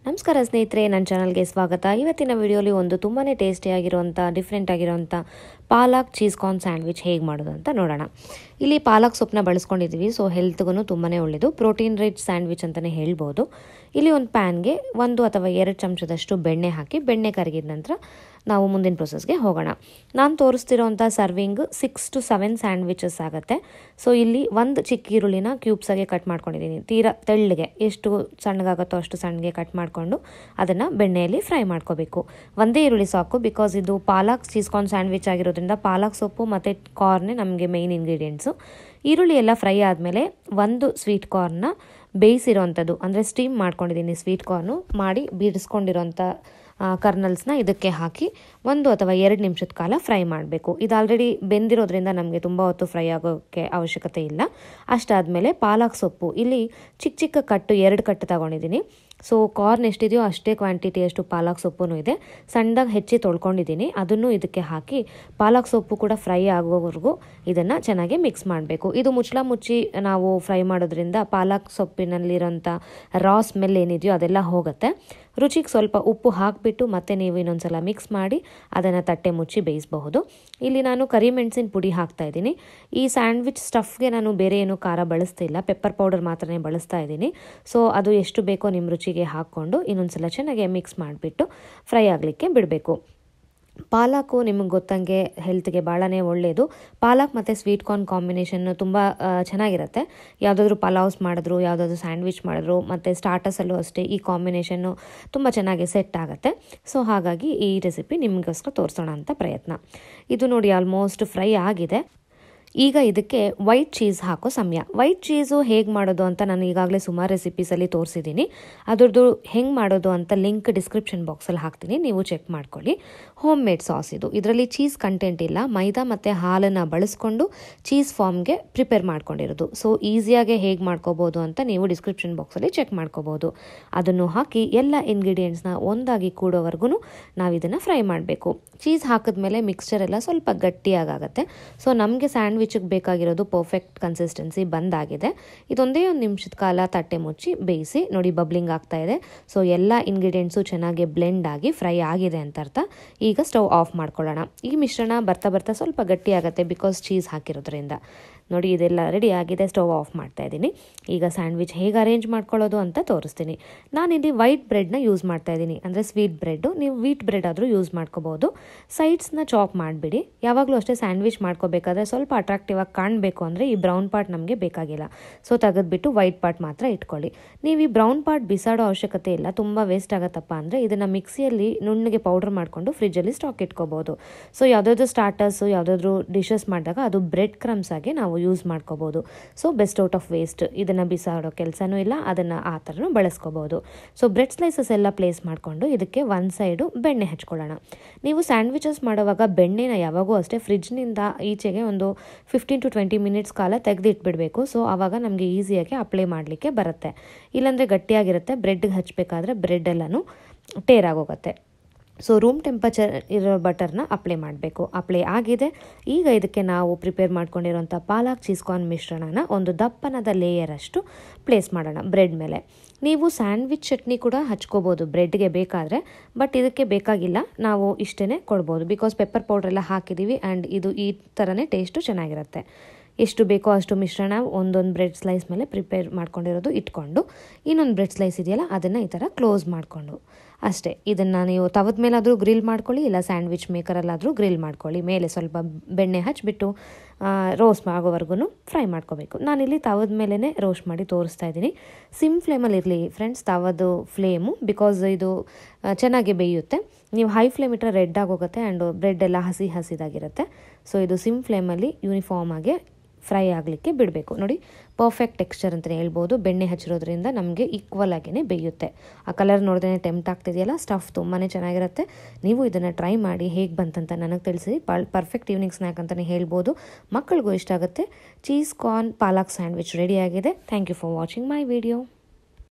ನಮಸ್ಕಾರ ಸ್ನೇಹಿತರೆ, ನನ್ನ ಚಾನಲ್ಗೆ ಸ್ವಾಗತ. ಇವತ್ತಿನ ವಿಡಿಯೋಲಿ ಒಂದು ತುಂಬಾ ಟೇಸ್ಟಿಯಾಗಿರುವಂಥ ಡಿಫ್ರೆಂಟ್ ಆಗಿರುವಂಥ ಪಾಲಕ್ ಚೀಸ್ ಕಾರ್ನ್ ಸ್ಯಾಂಡ್ವಿಚ್ ಹೇಗೆ ಮಾಡೋದು ಅಂತ ನೋಡೋಣ. ಇಲ್ಲಿ ಪಾಲಕ್ ಸೊಪ್ಪನ್ನ ಬಳಸ್ಕೊಂಡಿದ್ದೀವಿ. ಸೊ ಹೆಲ್ತ್ಗೂ ತುಂಬಾ ಒಳ್ಳೆಯದು, ಪ್ರೋಟೀನ್ ರಿಚ್ ಸ್ಯಾಂಡ್ವಿಚ್ ಅಂತಲೇ ಹೇಳ್ಬೋದು. ಇಲ್ಲಿ ಒಂದು ಪ್ಯಾನ್ಗೆ 1 ಅಥವಾ 2 ಚಮಚದಷ್ಟು ಬೆಣ್ಣೆ ಹಾಕಿ, ಬೆಣ್ಣೆ ಕರಗಿದ ನಂತರ ನಾವು ಮುಂದಿನ ಪ್ರೊಸೆಸ್ಗೆ ಹೋಗೋಣ. ನಾನು ತೋರಿಸ್ತಿರೋಂಥ ಸರ್ವಿಂಗ್ 6 to 7 ಸ್ಯಾಂಡ್ವಿಚಸ್ ಆಗುತ್ತೆ. ಸೊ ಇಲ್ಲಿ ಒಂದು ಚಿಕ್ಕ ಈರುಳ್ಳಿನ ಕ್ಯೂಬ್ಸಾಗೆ ಕಟ್ ಮಾಡ್ಕೊಂಡಿದ್ದೀನಿ. ತೀರಾ ತೆಳ್ಳಗೆ ಎಷ್ಟು ಸಣ್ಣಗಾಗುತ್ತೋ ಅಷ್ಟು ಸಣ್ಣಗೆ ಕಟ್ ಮಾಡಿಕೊಂಡು ಅದನ್ನು ಬೆಣ್ಣೆಯಲ್ಲಿ ಫ್ರೈ ಮಾಡ್ಕೋಬೇಕು. ಒಂದೇ ಈರುಳ್ಳಿ ಸಾಕು, ಬಿಕಾಸ್ ಇದು ಪಾಲಕ್ ಚೀಸ್ ಕಾರ್ನ್ ಸ್ಯಾಂಡ್ವಿಚ್ ಆಗಿರೋದ್ರಿಂದ ಪಾಲಕ್ ಸೊಪ್ಪು ಮತ್ತು ಕಾರ್ನೇ ನಮಗೆ ಮೇಯ್ನ್ ಇಂಗ್ರೀಡಿಯೆಂಟ್ಸು. ಈರುಳ್ಳಿ ಎಲ್ಲ ಫ್ರೈ ಆದಮೇಲೆ ಒಂದು ಸ್ವೀಟ್ ಕಾರ್ನ್ನ ಬೇಯಿಸಿರೋವಂಥದ್ದು, ಅಂದರೆ ಸ್ಟೀಮ್ ಮಾಡ್ಕೊಂಡಿದ್ದೀನಿ. ಸ್ವೀಟ್ ಕಾರ್ನು ಮಾಡಿ ಬಿಡಿಸ್ಕೊಂಡಿರೋಂಥ ಕರ್ನಲ್ಸ್ನ ಇದಕ್ಕೆ ಹಾಕಿ 1 ಅಥವಾ 2 ನಿಮಿಷದ ಕಾಲ ಫ್ರೈ ಮಾಡಬೇಕು. ಇದು ಆಲ್ರೆಡಿ ಬೆಂದಿರೋದ್ರಿಂದ ನಮಗೆ ತುಂಬ ಹೊತ್ತು ಫ್ರೈ ಆಗೋಕ್ಕೆ ಅವಶ್ಯಕತೆ ಇಲ್ಲ. ಅಷ್ಟಾದಮೇಲೆ ಪಾಲಕ್ ಸೊಪ್ಪು ಇಲ್ಲಿ ಚಿಕ್ಕ ಚಿಕ್ಕ ಕಟ್ಟು 2 ಕಟ್ಟು ತಗೊಂಡಿದ್ದೀನಿ. ಸೊ ಕಾರ್ನ್ ಎಷ್ಟಿದೆಯೋ ಅಷ್ಟೇ ಕ್ವಾಂಟಿಟಿಯಷ್ಟು ಪಾಲಕ್ ಸೊಪ್ಪು ಇದೆ. ಸಣ್ಣದಾಗಿ ಹೆಚ್ಚಿ ತೊಳ್ಕೊಂಡಿದ್ದೀನಿ. ಅದನ್ನು ಇದಕ್ಕೆ ಹಾಕಿ ಪಾಲಕ್ ಸೊಪ್ಪು ಕೂಡ ಫ್ರೈ ಆಗೋವರೆಗೂ ಇದನ್ನು ಚೆನ್ನಾಗಿ ಮಿಕ್ಸ್ ಮಾಡಬೇಕು. ಇದು ಮುಚ್ಚಿ ನಾವು ಫ್ರೈ ಮಾಡೋದ್ರಿಂದ ಪಾಲಕ್ ಸೊಪ್ಪಿನಲ್ಲಿರೋಂಥ ರಾ ಸ್ಮೆಲ್ ಏನಿದೆಯೋ ಅದೆಲ್ಲ ಹೋಗುತ್ತೆ. ರುಚಿಗೆ ಸ್ವಲ್ಪ ಉಪ್ಪು ಹಾಕಿಬಿಟ್ಟು ಮತ್ತೆ ನೀವು ಇನ್ನೊಂದ್ಸಲ ಮಿಕ್ಸ್ ಮಾಡಿ ಅದನ್ನು ತಟ್ಟೆ ಮುಚ್ಚಿ ಬೇಯಿಸಬಹುದು. ಇಲ್ಲಿ ನಾನು ಕರಿಮೆಣಸಿನ ಪುಡಿ ಹಾಕ್ತಾ ಇದ್ದೀನಿ. ಈ ಸ್ಯಾಂಡ್ವಿಚ್ ಸ್ಟಫ್ಗೆ ನಾನು ಬೇರೆ ಏನೂ ಖಾರ ಬಳಸ್ತಿಲ್ಲ, ಪೆಪ್ಪರ್ ಪೌಡರ್ ಮಾತ್ರನೇ ಬಳಸ್ತಾ ಇದ್ದೀನಿ. ಸೊ ಅದು ಎಷ್ಟು ಬೇಕೋ ನಿಮ್ಮ ರುಚಿಗೆ ಹಾಕ್ಕೊಂಡು ಇನ್ನೊಂದ್ಸಲ ಚೆನ್ನಾಗಿ ಮಿಕ್ಸ್ ಮಾಡಿಬಿಟ್ಟು ಫ್ರೈ ಆಗಲಿಕ್ಕೆ ಬಿಡಬೇಕು. ಪಾಲಕು ನಿಮಗೆ ಗೊತ್ತಂಗೆ ಹೆಲ್ತ್ಗೆ ಭಾಳನೇ ಒಳ್ಳೆಯದು. ಪಾಲಕ್ ಮತ್ತು ಸ್ವೀಟ್ ಕಾರ್ನ್ ಕಾಂಬಿನೇಷನ್ನು ತುಂಬ ಚೆನ್ನಾಗಿರುತ್ತೆ. ಯಾವುದಾದ್ರೂ ಪಲಾವ್ಸ್ ಮಾಡಿದ್ರು, ಯಾವುದಾದ್ರೂ ಸ್ಯಾಂಡ್ವಿಚ್ ಮಾಡಿದ್ರು, ಮತ್ತು ಸ್ಟಾರ್ಟರ್ಸಲ್ಲೂ ಅಷ್ಟೇ ಈ ಕಾಂಬಿನೇಷನ್ನು ತುಂಬ ಚೆನ್ನಾಗಿ ಸೆಟ್ ಆಗುತ್ತೆ. ಸೊ ಹಾಗಾಗಿ ಈ ರೆಸಿಪಿ ನಿಮಗೋಸ್ಕರ ತೋರಿಸೋಣ ಅಂತ ಪ್ರಯತ್ನ. ಇದು ನೋಡಿ ಆಲ್ಮೋಸ್ಟ್ ಫ್ರೈ ಆಗಿದೆ. ಈಗ ಇದಕ್ಕೆ ವೈಟ್ ಚೀಸ್ ಹಾಕೋ ಸಮಯ. ವೈಟ್ ಚೀಸು ಹೇಗೆ ಮಾಡೋದು ಅಂತ ನಾನು ಈಗಾಗಲೇ ಸುಮಾರು ರೆಸಿಪೀಸಲ್ಲಿ ತೋರಿಸಿದ್ದೀನಿ. ಅದ್ರದ್ದು ಹೆಂಗೆ ಮಾಡೋದು ಅಂತ ಲಿಂಕ್ ಡಿಸ್ಕ್ರಿಪ್ಷನ್ ಬಾಕ್ಸಲ್ಲಿ ಹಾಕ್ತೀನಿ, ನೀವು ಚೆಕ್ ಮಾಡ್ಕೊಳ್ಳಿ. ಹೋಮ್ ಮೇಡ್ ಸಾಸ್ ಇದು. ಇದರಲ್ಲಿ ಚೀಸ್ ಕಂಟೆಂಟ್ ಇಲ್ಲ, ಮೈದಾ ಮತ್ತು ಹಾಲನ್ನು ಬಳಸ್ಕೊಂಡು ಚೀಸ್ ಫಾರ್ಮ್ಗೆ ಪ್ರಿಪೇರ್ ಮಾಡ್ಕೊಂಡಿರೋದು. ಸೊ ಈಸಿಯಾಗಿ ಹೇಗೆ ಮಾಡ್ಕೋಬೋದು ಅಂತ ನೀವು ಡಿಸ್ಕ್ರಿಪ್ಷನ್ ಬಾಕ್ಸಲ್ಲಿ ಚೆಕ್ ಮಾಡ್ಕೋಬೋದು. ಅದನ್ನು ಹಾಕಿ ಎಲ್ಲ ಇಂಗ್ರೀಡಿಯೆಂಟ್ಸ್ನ ಒಂದಾಗಿ ಕೂಡೋವರೆಗೂ ನಾವು ಇದನ್ನು ಫ್ರೈ ಮಾಡಬೇಕು. ಚೀಸ್ ಹಾಕಿದ್ಮೇಲೆ ಮಿಕ್ಸ್ಚರ್ ಎಲ್ಲ ಸ್ವಲ್ಪ ಗಟ್ಟಿಯಾಗುತ್ತೆ. ಸೊ ನಮಗೆ ಸ್ಯಾಂಡ್ವಿಚ್ಗೆ ಬೇಕಾಗಿರೋದು ಪರ್ಫೆಕ್ಟ್ ಕನ್ಸಿಸ್ಟೆನ್ಸಿ ಬಂದಾಗಿದೆ. ಇದೊಂದೇ 1 ನಿಮಿಷದ ಕಾಲ ತಟ್ಟೆ ಮುಚ್ಚಿ ಬೇಯಿಸಿ. ನೋಡಿ ಬಬ್ಲಿಂಗ್ ಆಗ್ತಾ ಇದೆ. ಸೊ ಎಲ್ಲ ಇಂಗ್ರೀಡಿಯೆಂಟ್ಸು ಚೆನ್ನಾಗಿ ಬ್ಲೆಂಡ್ ಆಗಿ ಫ್ರೈ ಆಗಿದೆ ಅಂತ ಅರ್ಥ. ಈಗ ಸ್ಟವ್ ಆಫ್ ಮಾಡ್ಕೊಳ್ಳೋಣ. ಈ ಮಿಶ್ರಣ ಬರ್ತಾ ಸ್ವಲ್ಪ ಗಟ್ಟಿ ಆಗುತ್ತೆ, ಬಿಕಾಸ್ ಚೀಸ್ ಹಾಕಿರೋದ್ರಿಂದ. ನೋಡಿ ಇದೆಲ್ಲ ರೆಡಿ ಆಗಿದೆ. ಸ್ಟವ್ ಆಫ್ ಮಾಡ್ತಾ ಇದ್ದೀನಿ. ಈಗ ಸ್ಯಾಂಡ್ವಿಚ್ ಹೇಗೆ ಅರೇಂಜ್ ಮಾಡ್ಕೊಳ್ಳೋದು ಅಂತ ತೋರಿಸ್ತೀನಿ. ನಾನಿಲ್ಲಿ ವೈಟ್ ಬ್ರೆಡ್ನ ಯೂಸ್ ಮಾಡ್ತಾ ಇದ್ದೀನಿ, ಅಂದರೆ ಸ್ವೀಟ್ ಬ್ರೆಡ್ಡು. ನೀವು ವೀಟ್ ಬ್ರೆಡ್ ಆದರೂ ಯೂಸ್ ಮಾಡ್ಕೋಬೋದು. ಸೈಡ್ಸ್ನ ಚಾಪ್ ಮಾಡಿಬಿಡಿ. ಯಾವಾಗಲೂ ಅಷ್ಟೇ ಸ್ಯಾಂಡ್ವಿಚ್ ಮಾಡ್ಕೋಬೇಕಾದ್ರೆ ಸ್ವಲ್ಪ ಅಟ್ರಾಕ್ಟಿವ್ ಆಗಿ ಕಾಣಬೇಕು ಅಂದರೆ ಈ ಬ್ರೌನ್ ಪಾರ್ಟ್ ನಮಗೆ ಬೇಕಾಗಿಲ್ಲ. ಸೊ ತೆಗೆದ್ಬಿಟ್ಟು ವೈಟ್ ಪಾರ್ಟ್ ಮಾತ್ರ ಇಟ್ಕೊಳ್ಳಿ. ನೀವು ಈ ಬ್ರೌನ್ ಪಾರ್ಟ್ ಬಿಸಾಡೋ ಅವಶ್ಯಕತೆ ಇಲ್ಲ, ತುಂಬ ವೇಸ್ಟ್ ಆಗುತ್ತಪ್ಪ ಅಂದರೆ ಇದನ್ನು ಮಿಕ್ಸಿಯಲ್ಲಿ ನುಣ್ಣಗೆ ಪೌಡರ್ ಮಾಡಿಕೊಂಡು ಫ್ರಿಜ್ಜಲ್ಲಿ ಸ್ಟಾಕ್ ಇಟ್ಕೋಬೋದು. ಸೊ ಯಾವುದಾದ್ರೂ ಸ್ಟಾರ್ಟರ್ಸು, ಯಾವುದಾದ್ರೂ ಡಿಶಸ್ ಮಾಡಿದಾಗ ಅದು ಬ್ರೆಡ್ ಕ್ರಮ್ಸ್ ಆಗಿ ನಾವು ಯೂಸ್ ಮಾಡ್ಕೋಬೋದು. So best out of waste. ಇದನ್ನು ಬಿಸಾಡೋ ಕೆಲಸನೂ ಇಲ್ಲ, ಅದನ್ನು ಆ ಥರನೂ ಬಳಸ್ಕೋಬೋದು. ಸೊ ಬ್ರೆಡ್ ಸ್ಲೈಸಸ್ ಎಲ್ಲ ಪ್ಲೇಸ್ ಮಾಡಿಕೊಂಡು ಇದಕ್ಕೆ ಒಂದು ಸೈಡು ಬೆಣ್ಣೆ ಹಚ್ಕೊಳ್ಳೋಣ. ನೀವು ಸ್ಯಾಂಡ್ವಿಚಸ್ ಮಾಡುವಾಗ ಬೆಣ್ಣೆನ ಯಾವಾಗೂ ಅಷ್ಟೇ ಫ್ರಿಜ್ನಿಂದ ಈಚೆಗೆ ಒಂದು 15 to 20 ಮಿನಿಟ್ಸ್ ಕಾಲ ತೆಗೆದಿಟ್ಬಿಡಬೇಕು. ಸೊ ಆವಾಗ ನಮಗೆ ಈಸಿಯಾಗಿ ಅಪ್ಲೈ ಮಾಡಲಿಕ್ಕೆ ಬರುತ್ತೆ. ಇಲ್ಲಾಂದರೆ ಗಟ್ಟಿಯಾಗಿರುತ್ತೆ. ಬ್ರೆಡ್ಗೆ ಹಚ್ಚಬೇಕಾದ್ರೆ ಬ್ರೆಡ್ ಎಲ್ಲನೂ ಟೇರಾಗೋಗುತ್ತೆ. ಸೊ ರೂಮ್ ಟೆಂಪರೇಚರ್ ಇರೋ ಬಟರ್ನ ಅಪ್ಲೈ ಮಾಡಬೇಕು. ಅಪ್ಲೈ ಆಗಿದೆ. ಈಗ ಇದಕ್ಕೆ ನಾವು ಪ್ರಿಪೇರ್ ಮಾಡ್ಕೊಂಡಿರೋಂಥ ಪಾಲಕ್ ಚೀಸ್ ಕಾರ್ನ್ ಮಿಶ್ರಣನ ಒಂದು ದಪ್ಪನದ ಲೇಯರಷ್ಟು ಪ್ಲೇಸ್ ಮಾಡೋಣ ಬ್ರೆಡ್ ಮೇಲೆ. ನೀವು ಸ್ಯಾಂಡ್ವಿಚ್ ಚಟ್ನಿ ಕೂಡ ಹಚ್ಕೋಬೋದು ಬ್ರೆಡ್ಗೆ ಬೇಕಾದರೆ, ಬಟ್ ಇದಕ್ಕೆ ಬೇಕಾಗಿಲ್ಲ. ನಾವು ಇಷ್ಟೇ ಕೊಡ್ಬೋದು, ಬಿಕಾಸ್ ಪೆಪ್ಪರ್ ಪೌಡ್ರ್ ಎಲ್ಲ ಹಾಕಿದ್ದೀವಿ ಆ್ಯಂಡ್ ಇದು ಈ ಥರನೇ ಟೇಸ್ಟು ಚೆನ್ನಾಗಿರುತ್ತೆ. ಎಷ್ಟು ಬೇಕೋ ಅಷ್ಟು ಮಿಶ್ರಣ ಒಂದೊಂದು ಬ್ರೆಡ್ ಸ್ಲೈಸ್ ಮೇಲೆ ಪ್ರಿಪೇರ್ ಮಾಡ್ಕೊಂಡಿರೋದು ಇಟ್ಕೊಂಡು, ಇನ್ನೊಂದು ಬ್ರೆಡ್ ಸ್ಲೈಸ್ ಇದೆಯಲ್ಲ ಅದನ್ನು ಈ ಥರ ಕ್ಲೋಸ್ ಮಾಡಿಕೊಂಡು ಅಷ್ಟೇ. ಇದನ್ನು ನೀವು ತವದ ಮೇಲಾದರೂ ಗ್ರಿಲ್ ಮಾಡ್ಕೊಳ್ಳಿ, ಇಲ್ಲ ಸ್ಯಾಂಡ್ವಿಚ್ ಮೇಕರಲ್ಲಾದರೂ ಗ್ರಿಲ್ ಮಾಡ್ಕೊಳ್ಳಿ. ಮೇಲೆ ಸ್ವಲ್ಪ ಬೆಣ್ಣೆ ಹಚ್ಚಿಬಿಟ್ಟು ರೋಸ್ಟ್ ಆಗೋವರೆಗೂ ಫ್ರೈ ಮಾಡ್ಕೋಬೇಕು. ನಾನಿಲ್ಲಿ ತವದ ಮೇಲೇ ರೋಸ್ಟ್ ಮಾಡಿ ತೋರಿಸ್ತಾ ಇದ್ದೀನಿ. ಸಿಮ್ ಫ್ಲೇಮಲ್ಲಿ ಇರಲಿ ಫ್ರೆಂಡ್ಸ್ ತವದು ಫ್ಲೇಮು, ಬಿಕಾಸ್ ಇದು ಚೆನ್ನಾಗಿ ಬೇಯುತ್ತೆ. ನೀವು ಹೈ ಫ್ಲೇಮ್ ಇಟ್ಟರೆ ರೆಡ್ ಆಗೋಗುತ್ತೆ ಆ್ಯಂಡ್ ಬ್ರೆಡ್ ಎಲ್ಲ ಹಸಿದಾಗಿರುತ್ತೆ. ಸೊ ಇದು ಸಿಮ್ ಫ್ಲೇಮಲ್ಲಿ ಯೂನಿಫಾರ್ಮ್ ಆಗಿ ಫ್ರೈ ಆಗಲಿಕ್ಕೆ ಬಿಡಬೇಕು. ನೋಡಿ ಪರ್ಫೆಕ್ಟ್ ಟೆಕ್ಸ್ಚರ್ ಅಂತಲೇ ಹೇಳ್ಬೋದು. ಬೆಣ್ಣೆ ಹಚ್ಚಿರೋದ್ರಿಂದ ನಮಗೆ ಈಕ್ವಲ್ ಆಗಿಯೇ ಬೇಯುತ್ತೆ. ಆ ಕಲರ್ ನೋಡಿದ್ರೆ ಟೆಂಪ್ಟ್ ಆಗ್ತಿದೆಯಲ್ಲ. ಸ್ಟಫ್ ತುಂಬಾ ಚೆನ್ನಾಗಿರುತ್ತೆ. ನೀವು ಇದನ್ನು ಟ್ರೈ ಮಾಡಿ ಹೇಗೆ ಬಂತಂತ ನನಗೆ ತಿಳಿಸಿ. ಪರ್ಫೆಕ್ಟ್ ಈವ್ನಿಂಗ್ ಸ್ನ್ಯಾಕ್ ಅಂತಲೇ ಹೇಳ್ಬೋದು. ಮಕ್ಕಳಿಗೂ ಇಷ್ಟ ಆಗುತ್ತೆ. ಚೀಸ್ ಕಾರ್ನ್ ಪಾಲಕ್ ಸ್ಯಾಂಡ್ವಿಚ್ ರೆಡಿಯಾಗಿದೆ. Thank you for watching my video.